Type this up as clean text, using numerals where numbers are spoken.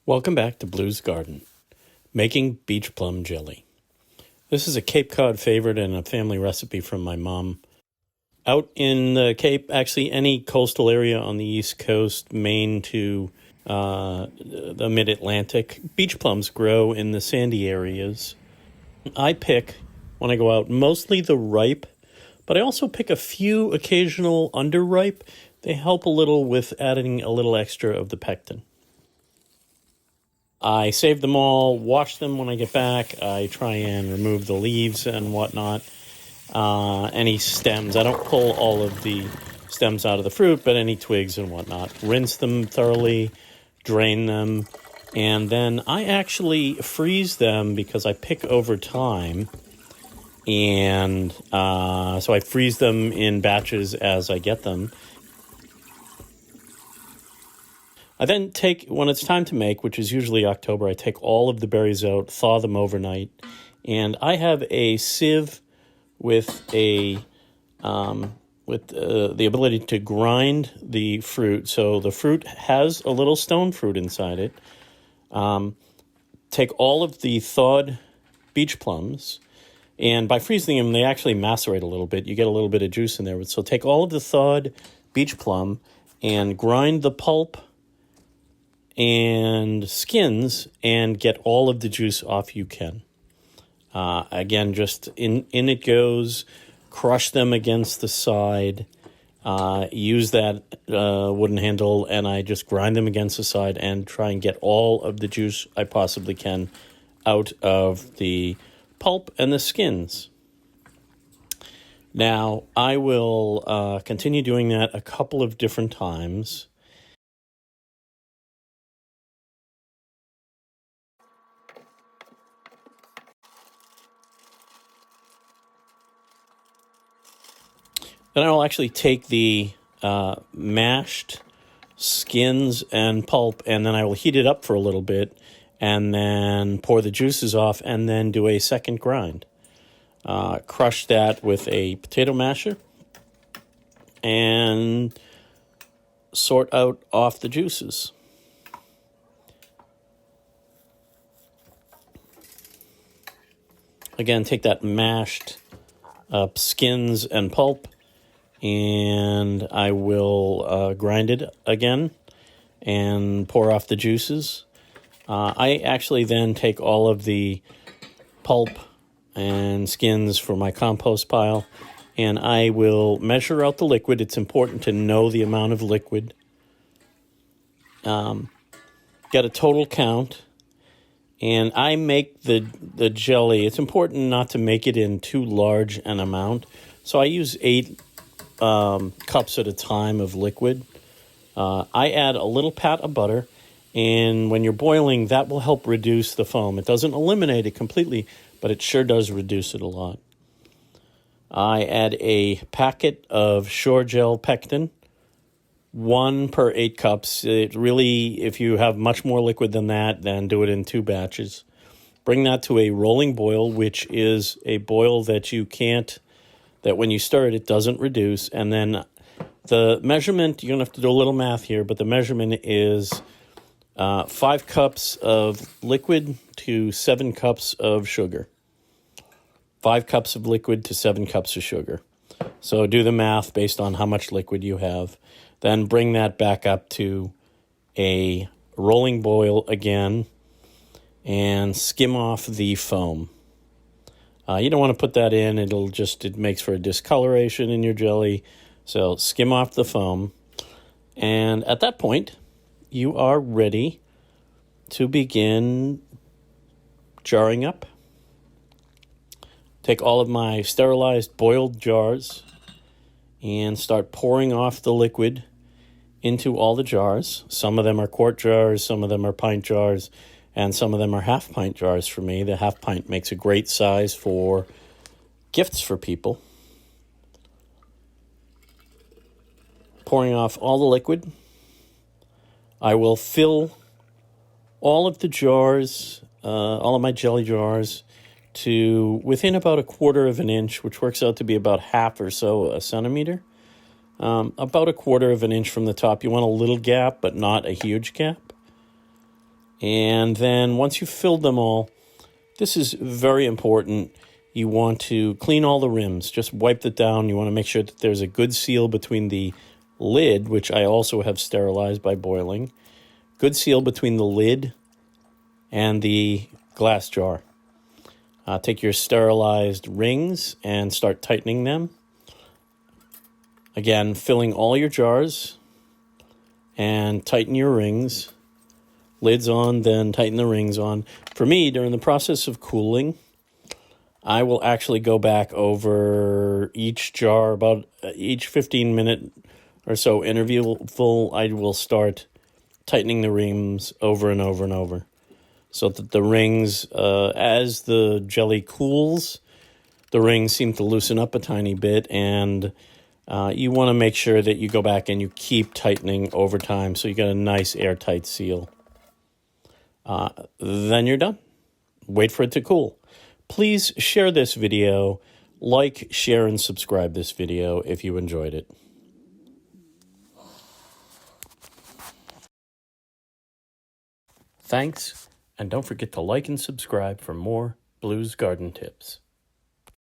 Welcome back to Blue's Garden, Making Beach Plum Jelly. This is a Cape Cod favorite and a family recipe from my mom. Out in the Cape, actually any coastal area on the East Coast, Maine to the mid-Atlantic, beach plums grow in the sandy areas. I pick, when I go out, mostly the ripe, but I also pick a few occasional underripe. They help a little with adding a little extra of the pectin. I save them all, wash them when I get back. I try and remove the leaves and whatnot. Any stems. I don't pull all of the stems out of the fruit, but any twigs and whatnot. Rinse them thoroughly, drain them, and then I actually freeze them because I pick over time. And so I freeze them in batches as I get them. I then take, when it's time to make, which is usually October, I take all of the berries out, thaw them overnight, and I have a sieve with the ability to grind the fruit. So the fruit has a little stone fruit inside it. Take all of the thawed beach plums, and by freezing them, they actually macerate a little bit. You get a little bit of juice in there. So take all of the thawed beach plum and grind the pulp and skins and get all of the juice off you can. Again, just in it goes, crush them against the side, use that wooden handle, and I just grind them against the side and try and get all of the juice I possibly can out of the pulp and the skins. Now, I will continue doing that a couple of different times. Then I'll actually take the mashed skins and pulp, and then I will heat it up for a little bit, and then pour the juices off, and then do a second grind. Crush that with a potato masher, and sort out off the juices. Again, take that mashed up skins and pulp, and I will grind it again and pour off the juices. I actually then take all of the pulp and skins for my compost pile, and I will measure out the liquid. It's important to know the amount of liquid. Get a total count, and I make the jelly. It's important not to make it in too large an amount, so I use 8 cups at a time of liquid. I add a little pat of butter, and when you're boiling, that will help reduce the foam. It doesn't eliminate it completely, but it sure does reduce it a lot. I add a packet of shore gel pectin, 1 per 8 cups. It really, if you have much more liquid than that, then do it in 2 batches. Bring that to a rolling boil, which is a boil that you can't, that when you stir it, it doesn't reduce. And then the measurement, you're going to have to do a little math here, but the measurement is 5 cups of liquid to 7 cups of sugar. 5 cups of liquid to 7 cups of sugar. So do the math based on how much liquid you have. Then bring that back up to a rolling boil again and skim off the foam. You don't want to put that in. It makes for a discoloration in your jelly. So skim off the foam. And at that point, you are ready to begin jarring up. Take all of my sterilized boiled jars and start pouring off the liquid into all the jars. Some of them are quart jars, some of them are pint jars, and some of them are half pint jars for me. The half pint makes a great size for gifts for people. Pouring off all the liquid. I will fill all of the jars, all of my jelly jars, to within about 1/4 of an inch, which works out to be about half or so a centimeter. About 1/4 of an inch from the top. You want a little gap, but not a huge gap. And then once you've filled them all, this is very important. You want to clean all the rims. Just wipe it down. You want to make sure that there's a good seal between the lid, which I also have sterilized by boiling. Good seal between the lid and the glass jar. Take your sterilized rings and start tightening them. Again, filling all your jars and tighten your rings. Lids on, then tighten the rings on. For me, during the process of cooling, I will actually go back over each jar about each 15-minute or so interval. I will start tightening the rings over and over and over so that the rings, as the jelly cools, the rings seem to loosen up a tiny bit, and you want to make sure that you go back and you keep tightening over time so you get a nice airtight seal. Then you're done. Wait for it to cool. Please share this video, like, share, and subscribe this video if you enjoyed it. Thanks, and don't forget to like and subscribe for more Blues Garden tips.